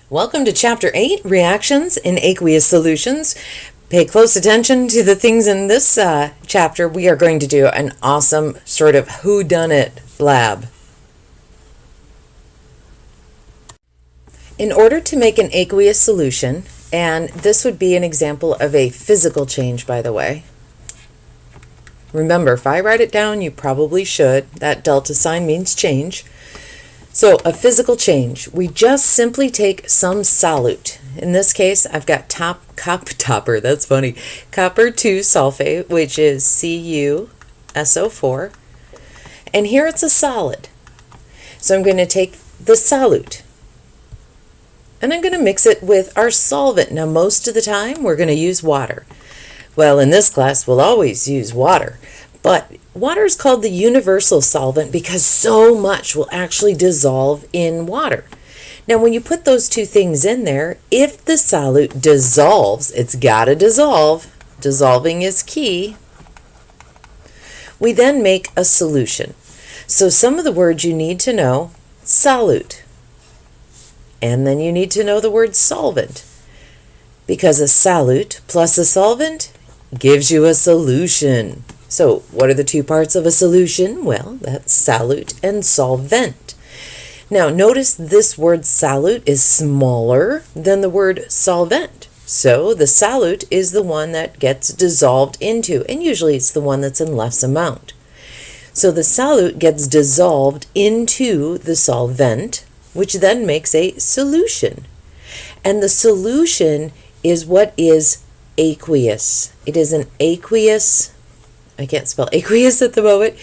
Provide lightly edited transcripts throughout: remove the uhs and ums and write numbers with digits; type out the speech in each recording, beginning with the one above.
Welcome to Chapter 8, Reactions in Aqueous Solutions. Pay close attention to the things in this chapter. We are going to do an awesome sort of whodunit lab. In order to make an aqueous solution, and this would be an example of a physical change, by the way. Remember, if I write it down, you probably should. That delta sign means change. So a physical change, we just simply take some solute. In this case, I've got copper 2 sulfate, which is CuSO4. And here it's a solid. So I'm going to take the solute, and I'm going to mix it with our solvent. Now, most of the time, we're going to use water. Well, in this class, we'll always use water. But water is called the universal solvent because so much will actually dissolve in water. Now, when you put those two things in there, if the solute dissolves, it's got to dissolve. Dissolving is key. We then make a solution. So some of the words you need to know, solute. And then you need to know the word solvent, because a solute plus a solvent gives you a solution. So what are the two parts of a solution? Well, that's solute and solvent. Now notice this word solute is smaller than the word solvent. So the solute is the one that gets dissolved into, and usually it's the one that's in less amount. So the solute gets dissolved into the solvent, which then makes a solution. And the solution is what is aqueous. It is an aqueous, I can't spell aqueous at the moment.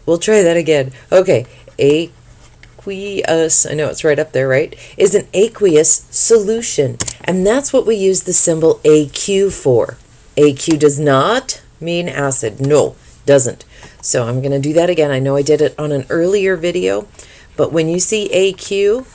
We'll try that again. Okay, aqueous, I know it's right up there, right? Is an aqueous solution. And that's what we use the symbol AQ for. AQ does not mean acid. No, doesn't. So I'm going to do that again. I know I did it on an earlier video, but when you see AQ,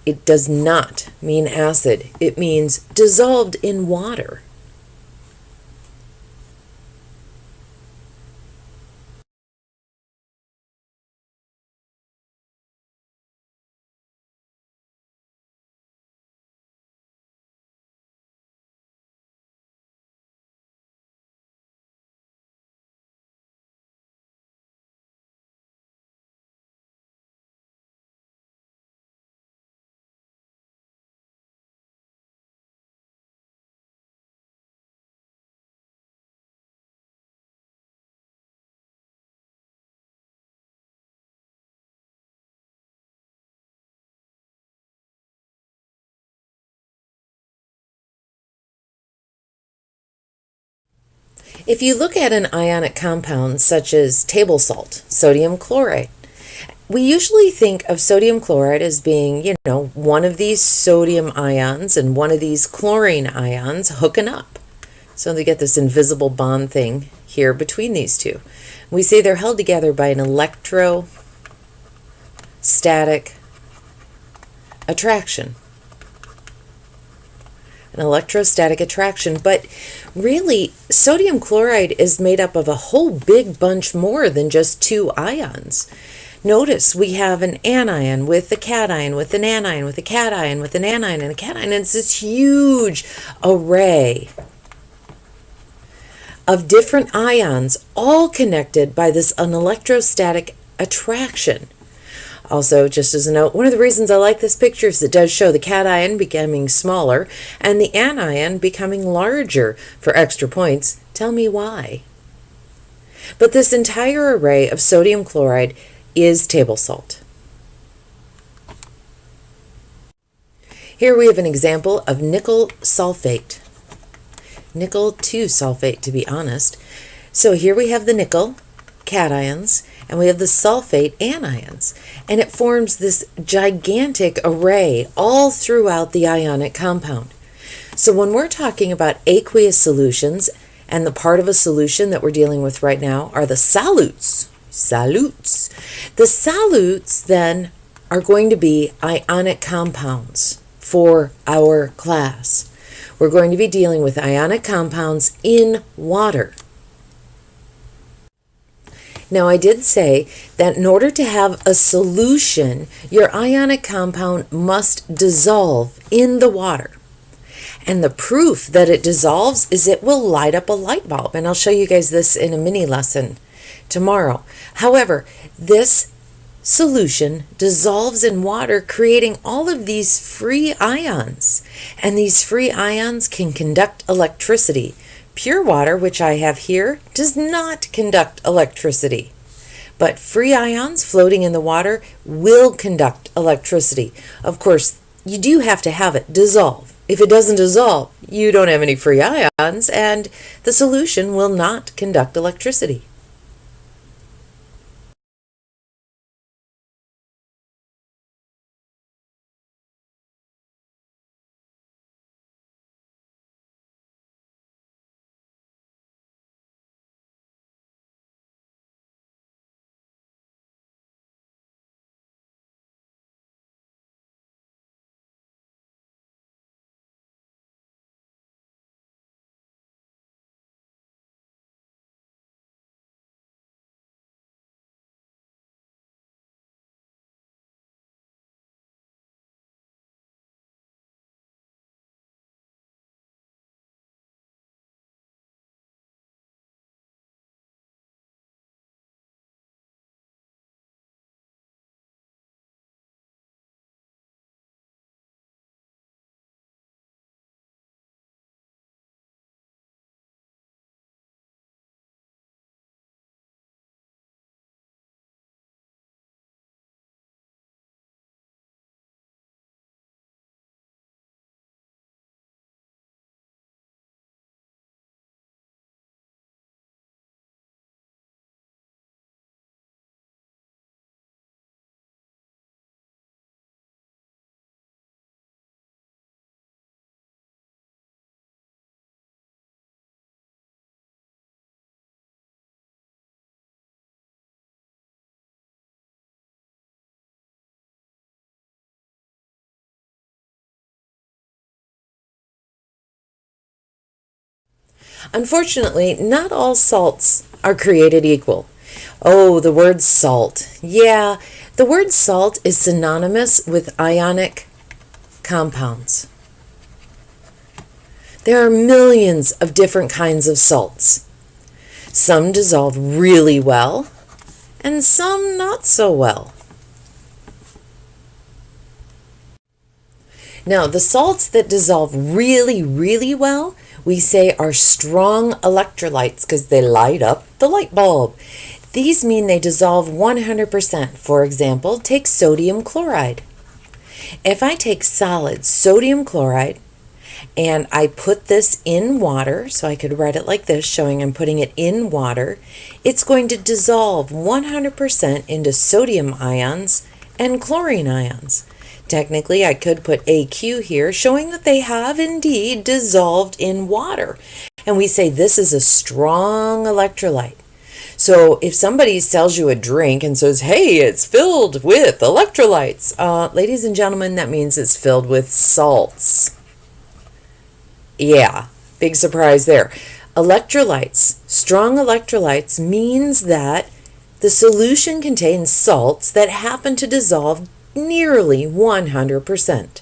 it does not mean acid. It means dissolved in water. If you look at an ionic compound such as table salt, sodium chloride, we usually think of sodium chloride as being, one of these sodium ions and one of these chlorine ions hooking up. So they get this invisible bond thing here between these two. We say they're held together by an electrostatic attraction. An electrostatic attraction, but really sodium chloride is made up of a whole big bunch more than just two ions. Notice we have an anion with a cation, with an anion, with a cation, with an anion, and a cation. And it's this huge array of different ions, all connected by an electrostatic attraction. Also, just as a note, one of the reasons I like this picture is it does show the cation becoming smaller and the anion becoming larger for extra points. Tell me why. But this entire array of sodium chloride is table salt. Here we have an example of nickel sulfate. Nickel 2 sulfate, to be honest. So here we have the nickel cations, and we have the sulfate anions, and it forms this gigantic array all throughout the ionic compound. So when we're talking about aqueous solutions, and the part of a solution that we're dealing with right now are the solutes. The solutes then are going to be ionic compounds for our class. We're going to be dealing with ionic compounds in water. Now, I did say that in order to have a solution, your ionic compound must dissolve in the water. And the proof that it dissolves is it will light up a light bulb. And I'll show you guys this in a mini lesson tomorrow. However, this solution dissolves in water, creating all of these free ions. And these free ions can conduct electricity. Pure water, which I have here, does not conduct electricity. But free ions floating in the water will conduct electricity. Of course, you do have to have it dissolve. If it doesn't dissolve, you don't have any free ions, and the solution will not conduct electricity. Unfortunately, not all salts are created equal. Oh, the word salt. Yeah, the word salt is synonymous with ionic compounds. There are millions of different kinds of salts. Some dissolve really well, and some not so well. Now, the salts that dissolve really, really well, we say are strong electrolytes because they light up the light bulb. These mean they dissolve 100%. For example, take sodium chloride. If I take solid sodium chloride and I put this in water, so I could write it like this, showing I'm putting it in water, it's going to dissolve 100% into sodium ions and chlorine ions. Technically, I could put AQ here, showing that they have indeed dissolved in water. And we say this is a strong electrolyte. So if somebody sells you a drink and says, hey, it's filled with electrolytes, ladies and gentlemen, that means it's filled with salts. Yeah, big surprise there. Electrolytes, strong electrolytes, means that the solution contains salts that happen to dissolve nearly 100%.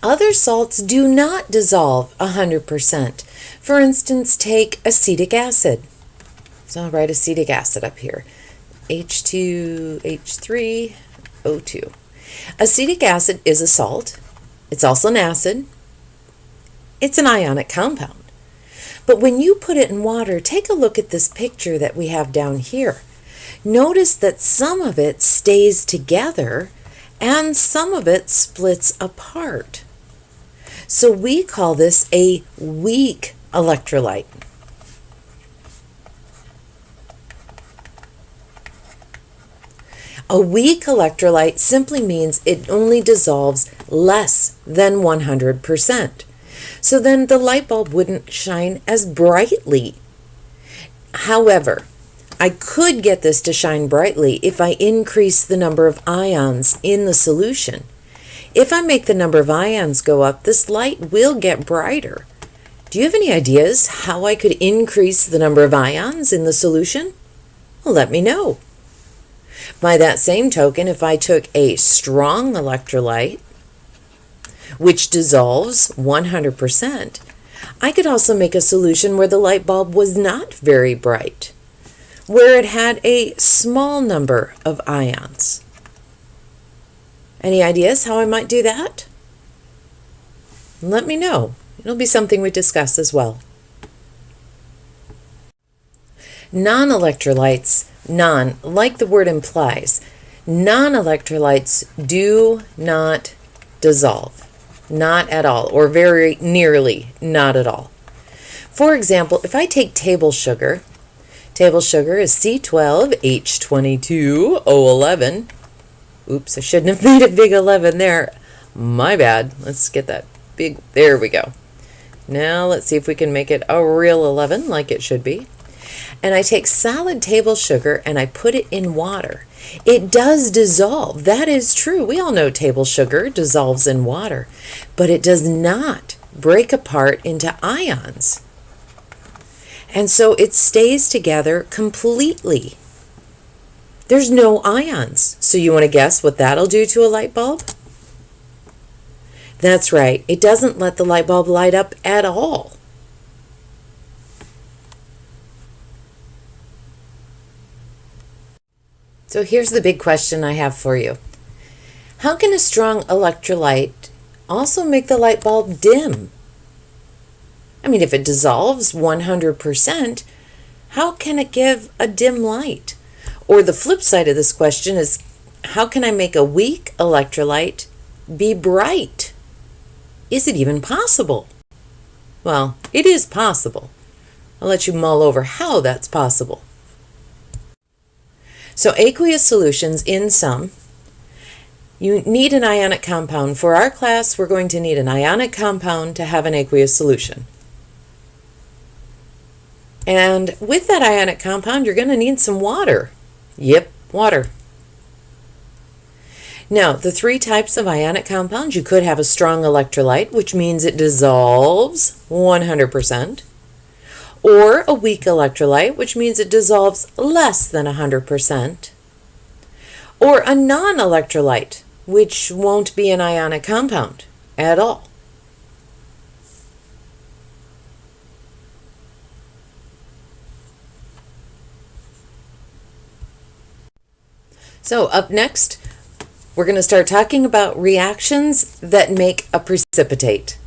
Other salts do not dissolve 100%. For instance, take acetic acid. So I'll write acetic acid up here. H2H3O2. Acetic acid is a salt. It's also an acid. It's an ionic compound. But when you put it in water, take a look at this picture that we have down here. Notice that some of it stays together and some of it splits apart. So we call this a weak electrolyte. A weak electrolyte simply means it only dissolves less than 100%. So then the light bulb wouldn't shine as brightly. However, I could get this to shine brightly if I increase the number of ions in the solution. If I make the number of ions go up, this light will get brighter. Do you have any ideas how I could increase the number of ions in the solution? Well, let me know. By that same token, if I took a strong electrolyte, which dissolves 100%, I could also make a solution where the light bulb was not very bright, where it had a small number of ions. Any ideas how I might do that? Let me know. It'll be something we discuss as well. Non-electrolytes, like the word implies, non-electrolytes do not dissolve. Not at all, or very nearly not at all. For example, if I take table sugar is C12H22O11. Oops, I shouldn't have made a big 11 there. My bad. Let's get that big, there we go. Now let's see if we can make it a real 11 like it should be. And I take solid table sugar and I put it in water. It does dissolve. That is true. We all know table sugar dissolves in water, but it does not break apart into ions. And so it stays together completely. There's no ions. So you want to guess what that'll do to a light bulb? That's right. It doesn't let the light bulb light up at all. So here's the big question I have for you. How can a strong electrolyte also make the light bulb dim? I mean, if it dissolves 100%, how can it give a dim light? Or the flip side of this question is, how can I make a weak electrolyte be bright? Is it even possible? Well, it is possible. I'll let you mull over how that's possible. So aqueous solutions, in sum, you need an ionic compound. For our class, we're going to need an ionic compound to have an aqueous solution. And with that ionic compound, you're going to need some water. Yep, water. Now, the three types of ionic compounds, you could have a strong electrolyte, which means it dissolves 100%, or a weak electrolyte, which means it dissolves less than 100%, or a non-electrolyte, which won't be an ionic compound at all. So up next, we're going to start talking about reactions that make a precipitate.